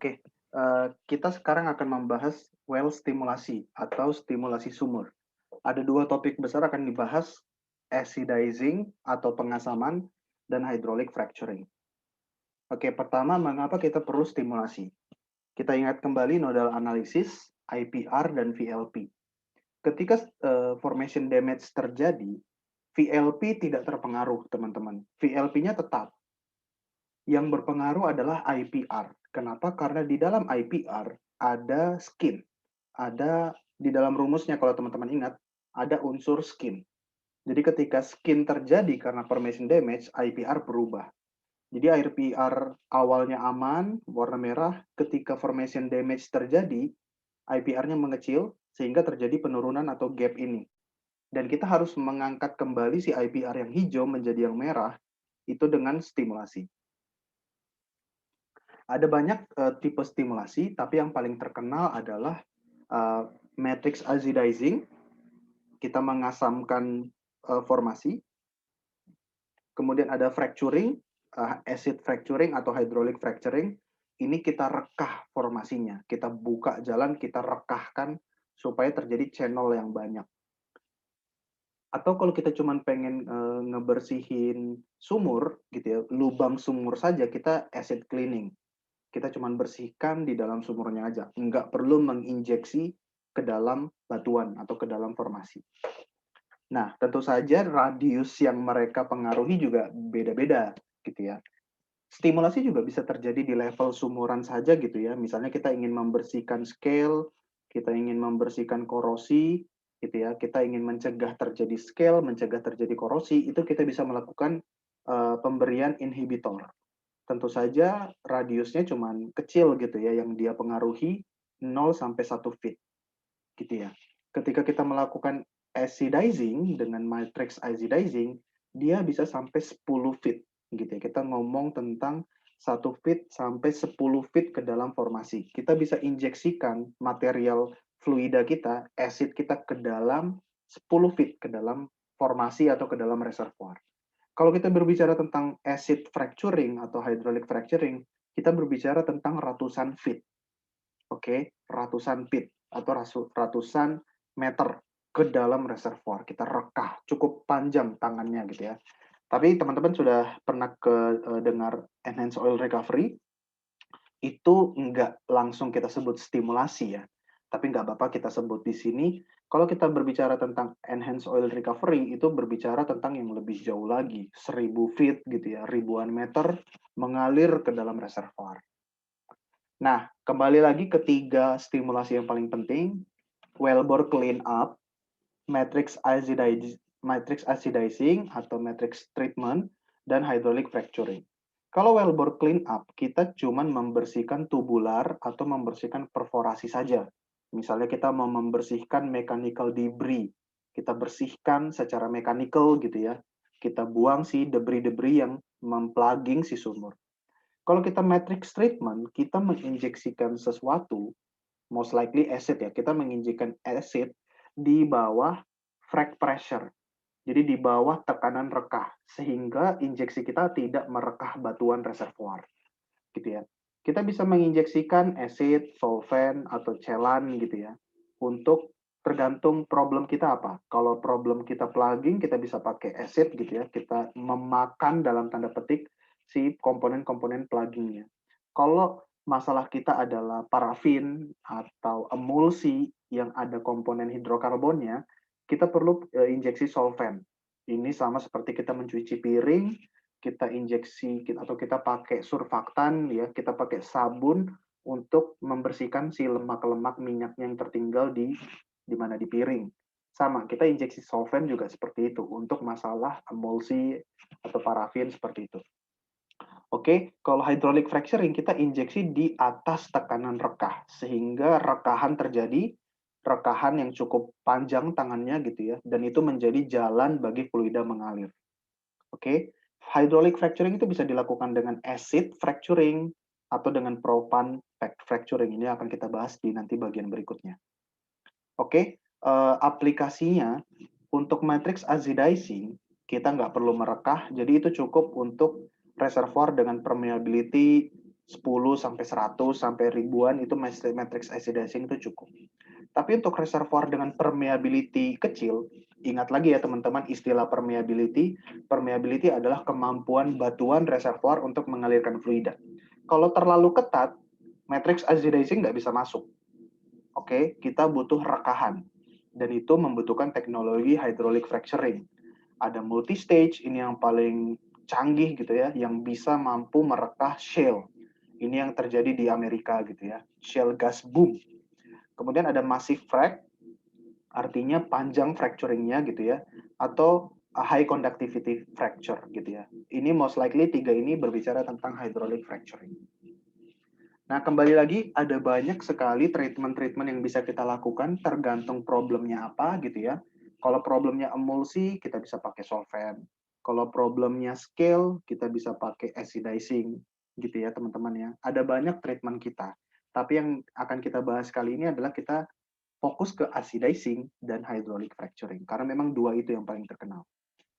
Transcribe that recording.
Oke, kita sekarang akan membahas well stimulasi atau stimulasi sumur. Ada dua topik besar akan dibahas, acidizing atau pengasaman dan hydraulic fracturing. Oke, pertama mengapa kita perlu stimulasi? Kita ingat kembali nodal analisis, IPR, dan VLP. Ketika formation damage terjadi, VLP tidak terpengaruh, teman-teman. VLP-nya tetap. Yang berpengaruh adalah IPR. Kenapa? Karena di dalam IPR ada skin. Ada di dalam rumusnya kalau teman-teman ingat, ada unsur skin. Jadi ketika skin terjadi karena formation damage, IPR berubah. Jadi IPR awalnya aman, warna merah, ketika formation damage terjadi, IPR-nya mengecil, sehingga terjadi penurunan atau gap ini. Dan kita harus mengangkat kembali si IPR yang hijau menjadi yang merah, itu dengan stimulasi. Ada banyak tipe stimulasi, tapi yang paling terkenal adalah matrix azidizing. Kita mengasamkan formasi. Kemudian ada fracturing, acid fracturing atau hydraulic fracturing. Ini kita rekah formasinya. Kita buka jalan, kita rekahkan supaya terjadi channel yang banyak. Atau kalau kita cuma pengen ngebersihin sumur, gitu ya, lubang sumur saja, kita acid cleaning. Kita cuma bersihkan di dalam sumurnya aja. Nggak perlu menginjeksi ke dalam batuan atau ke dalam formasi. Nah, tentu saja radius yang mereka pengaruhi juga beda-beda, gitu ya. Stimulasi juga bisa terjadi di level sumuran saja gitu ya. Misalnya kita ingin membersihkan scale, kita ingin membersihkan korosi, gitu ya. Kita ingin mencegah terjadi scale, mencegah terjadi korosi, itu kita bisa melakukan pemberian inhibitor. Tentu saja radiusnya cuma kecil gitu ya, yang dia pengaruhi 0 sampai 1 feet gitu ya. Ketika kita melakukan acidizing dengan matrix acidizing, dia bisa sampai 10 feet gitu ya. Kita ngomong tentang 1 feet sampai 10 feet ke dalam formasi. Kita bisa injeksikan material fluida kita, acid kita ke dalam 10 feet ke dalam formasi atau ke dalam reservoir. Kalau kita berbicara tentang acid fracturing atau hydraulic fracturing, kita berbicara tentang ratusan feet. Oke, ratusan feet atau ratusan meter ke dalam reservoir. Kita rekah, cukup panjang tangannya gitu ya. Tapi teman-teman sudah pernah dengar enhanced oil recovery, itu nggak langsung kita sebut stimulasi ya. Tapi nggak apa-apa kita sebut di sini. Kalau kita berbicara tentang enhanced oil recovery, itu berbicara tentang yang lebih jauh lagi. 1000 feet gitu ya, ribuan meter mengalir ke dalam reservoir. Nah, kembali lagi ketiga stimulasi yang paling penting, wellbore clean up, matrix acidizing atau matrix treatment, dan hydraulic fracturing. Kalau wellbore clean up, kita cuma membersihkan tubular atau membersihkan perforasi saja. Misalnya kita mau membersihkan mechanical debris, kita bersihkan secara mechanical gitu ya. Kita buang si debris-debris yang memplugging si sumur. Kalau kita matrix treatment, kita menginjeksikan sesuatu, most likely acid ya, kita menginjeksikan acid di bawah frag pressure. Jadi di bawah tekanan rekah, sehingga injeksi kita tidak merekah batuan reservoir. Gitu ya. Kita bisa menginjeksikan acid, solvent, atau cailan gitu ya, untuk tergantung problem kita apa. Kalau problem kita plugging, kita bisa pakai acid gitu ya, kita memakan dalam tanda petik si komponen-komponen pluggingnya. Kalau masalah kita adalah parafin atau emulsi yang ada komponen hidrokarbonnya, kita perlu injeksi solvent. Ini sama seperti kita mencuci piring, kita injeksi atau kita pakai surfaktan ya, kita pakai sabun untuk membersihkan si lemak-lemak minyaknya yang tertinggal di mana di piring. Sama, kita injeksi solvent juga seperti itu untuk masalah emulsi atau parafin seperti itu. Oke, kalau hydraulic fracturing kita injeksi di atas tekanan rekah sehingga rekahan terjadi, rekahan yang cukup panjang tangannya gitu ya, dan itu menjadi jalan bagi fluida mengalir. Oke, hydraulic fracturing itu bisa dilakukan dengan acid fracturing atau dengan propan fracturing. Ini akan kita bahas di nanti bagian berikutnya. Oke, aplikasinya untuk matrix azidizing kita nggak perlu merekah, jadi itu cukup untuk reservoir dengan permeability 10 sampai 100 sampai ribuan itu matrix acidizing itu cukup. Tapi untuk reservoir dengan permeability kecil, ingat lagi ya teman-teman istilah permeability. Permeability adalah kemampuan batuan reservoir untuk mengalirkan fluida. Kalau terlalu ketat, matrix acidizing nggak bisa masuk. Oke, kita butuh rekahan. Dan itu membutuhkan teknologi hydraulic fracturing. Ada multi-stage, ini yang paling canggih gitu ya, yang bisa mampu merekah shale. Ini yang terjadi di Amerika gitu ya, shale gas boom. Kemudian ada massive frac, artinya panjang fracturingnya gitu ya, atau high conductivity fracture gitu ya. Ini most likely tiga ini berbicara tentang hydraulic fracturing. Nah, kembali lagi ada banyak sekali treatment-treatment yang bisa kita lakukan tergantung problemnya apa gitu ya. Kalau problemnya emulsi, kita bisa pakai solvent. Kalau problemnya scale, kita bisa pakai acidizing gitu ya teman-teman ya. Ada banyak treatment kita. Tapi yang akan kita bahas kali ini adalah kita fokus ke acidizing dan hydraulic fracturing. Karena memang dua itu yang paling terkenal.